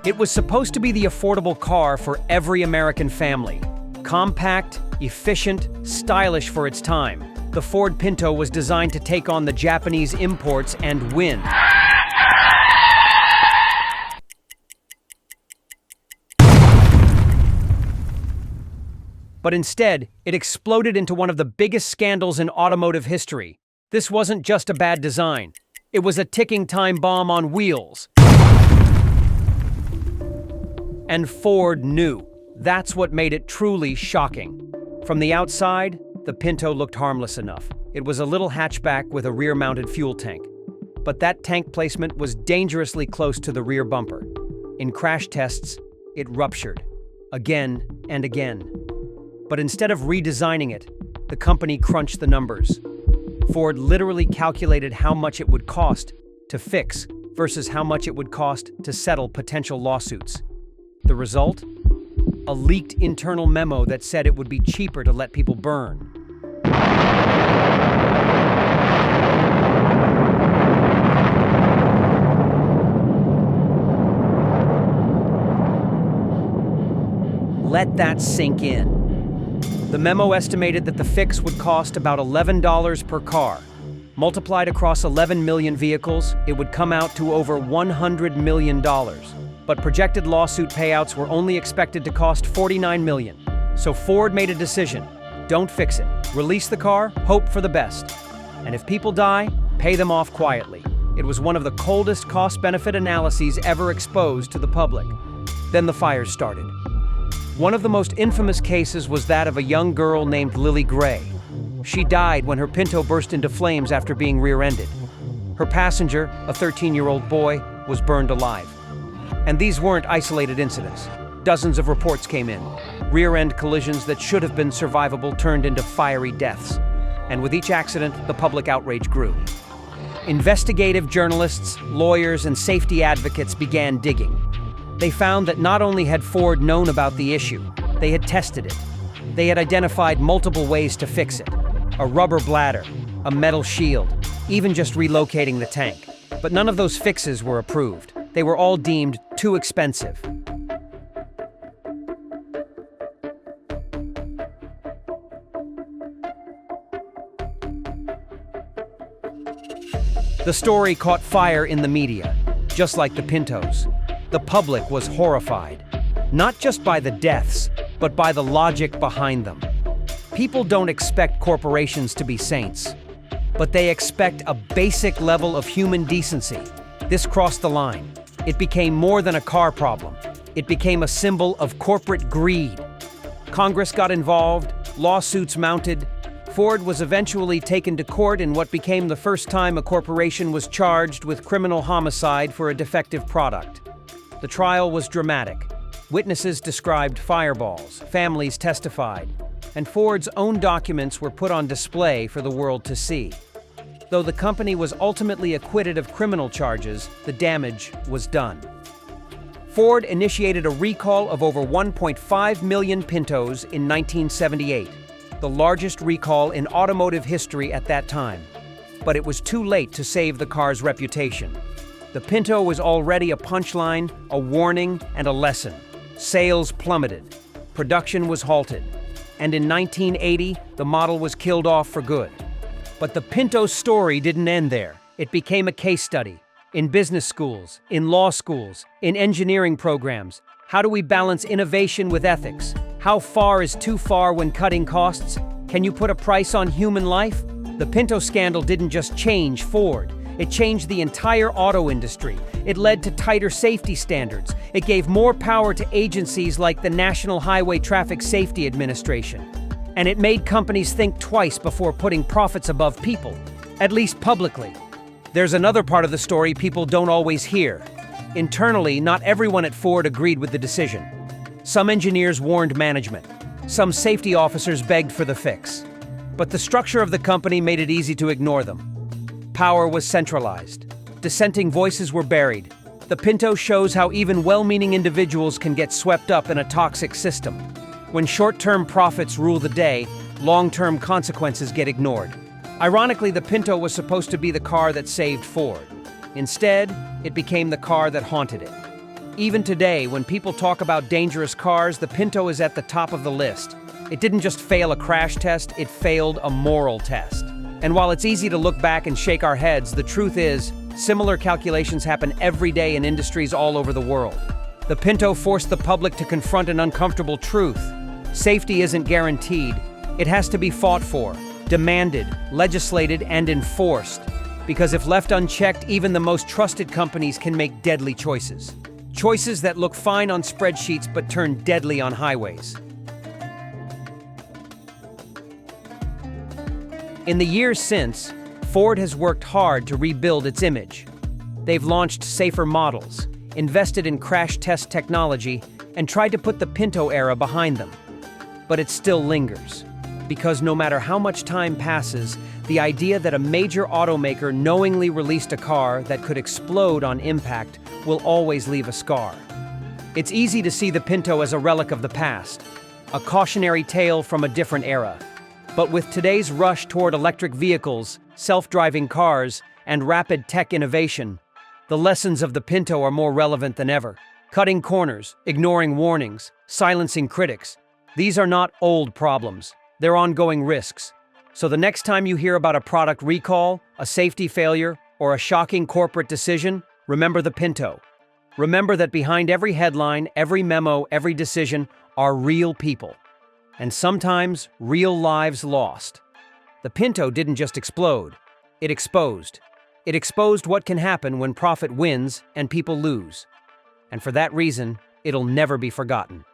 It was supposed to be the affordable car for every American family. Compact, efficient, stylish for its time, the Ford Pinto was designed to take on the Japanese imports and win. But instead, it exploded into one of the biggest scandals in automotive history. This wasn't just a bad design. It was a ticking time bomb on wheels. And Ford knew. That's what made it truly shocking. From the outside, the Pinto looked harmless enough. It was a little hatchback with a rear-mounted fuel tank. But that tank placement was dangerously close to the rear bumper. In crash tests, it ruptured. Again and again. But instead of redesigning it, the company crunched the numbers. Ford literally calculated how much it would cost to fix versus how much it would cost to settle potential lawsuits. The result? A leaked internal memo that said it would be cheaper to let people burn. Let that sink in. The memo estimated that the fix would cost about $11 per car. Multiplied across 11 million vehicles, it would come out to over $100 million. But projected lawsuit payouts were only expected to cost $49 million. So Ford made a decision. Don't fix it. Release the car, hope for the best. And if people die, pay them off quietly. It was one of the coldest cost-benefit analyses ever exposed to the public. Then the fires started. One of the most infamous cases was that of a young girl named Lily Gray. She died when her Pinto burst into flames after being rear-ended. Her passenger, a 13-year-old boy, was burned alive. And these weren't isolated incidents. Dozens of reports came in. Rear-end collisions that should have been survivable turned into fiery deaths. And with each accident, the public outrage grew. Investigative journalists, lawyers, and safety advocates began digging. They found that not only had Ford known about the issue, they had tested it. They had identified multiple ways to fix it. A rubber bladder, a metal shield, even just relocating the tank. But none of those fixes were approved. They were all deemed too expensive. The story caught fire in the media, just like the Pintos. The public was horrified, not just by the deaths, but by the logic behind them. People don't expect corporations to be saints, but they expect a basic level of human decency. This crossed the line. It became more than a car problem. It became a symbol of corporate greed. Congress got involved, lawsuits mounted. Ford was eventually taken to court in what became the first time a corporation was charged with criminal homicide for a defective product. The trial was dramatic. Witnesses described fireballs, families testified, and Ford's own documents were put on display for the world to see. Though the company was ultimately acquitted of criminal charges, the damage was done. Ford initiated a recall of over 1.5 million Pintos in 1978, the largest recall in automotive history at that time. But it was too late to save the car's reputation. The Pinto was already a punchline, a warning, and a lesson. Sales plummeted. Production was halted. And in 1980, the model was killed off for good. But the Pinto story didn't end there. It became a case study. In business schools, in law schools, in engineering programs. How do we balance innovation with ethics? How far is too far when cutting costs? Can you put a price on human life? The Pinto scandal didn't just change Ford. It changed the entire auto industry. It led to tighter safety standards. It gave more power to agencies like the National Highway Traffic Safety Administration. And it made companies think twice before putting profits above people, at least publicly. There's another part of the story people don't always hear. Internally, not everyone at Ford agreed with the decision. Some engineers warned management. Some safety officers begged for the fix. But the structure of the company made it easy to ignore them. Power was centralized. Dissenting voices were buried. The Pinto shows how even well-meaning individuals can get swept up in a toxic system. When short-term profits rule the day, long-term consequences get ignored. Ironically, the Pinto was supposed to be the car that saved Ford. Instead, it became the car that haunted it. Even today, when people talk about dangerous cars, the Pinto is at the top of the list. It didn't just fail a crash test, it failed a moral test. And while it's easy to look back and shake our heads, the truth is, similar calculations happen every day in industries all over the world. The Pinto forced the public to confront an uncomfortable truth. Safety isn't guaranteed. It has to be fought for, demanded, legislated, and enforced. Because if left unchecked, even the most trusted companies can make deadly choices. Choices that look fine on spreadsheets but turn deadly on highways. In the years since, Ford has worked hard to rebuild its image. They've launched safer models, invested in crash test technology, and tried to put the Pinto era behind them. But it still lingers, because no matter how much time passes, the idea that a major automaker knowingly released a car that could explode on impact will always leave a scar. It's easy to see the Pinto as a relic of the past, a cautionary tale from a different era. But with today's rush toward electric vehicles, self-driving cars, and rapid tech innovation, the lessons of the Pinto are more relevant than ever. Cutting corners, ignoring warnings, silencing critics. These are not old problems. They're ongoing risks. So the next time you hear about a product recall, a safety failure, or a shocking corporate decision, remember the Pinto. Remember that behind every headline, every memo, every decision are real people. And sometimes, real lives lost. The Pinto didn't just explode. It exposed. It exposed what can happen when profit wins and people lose. And for that reason, it'll never be forgotten.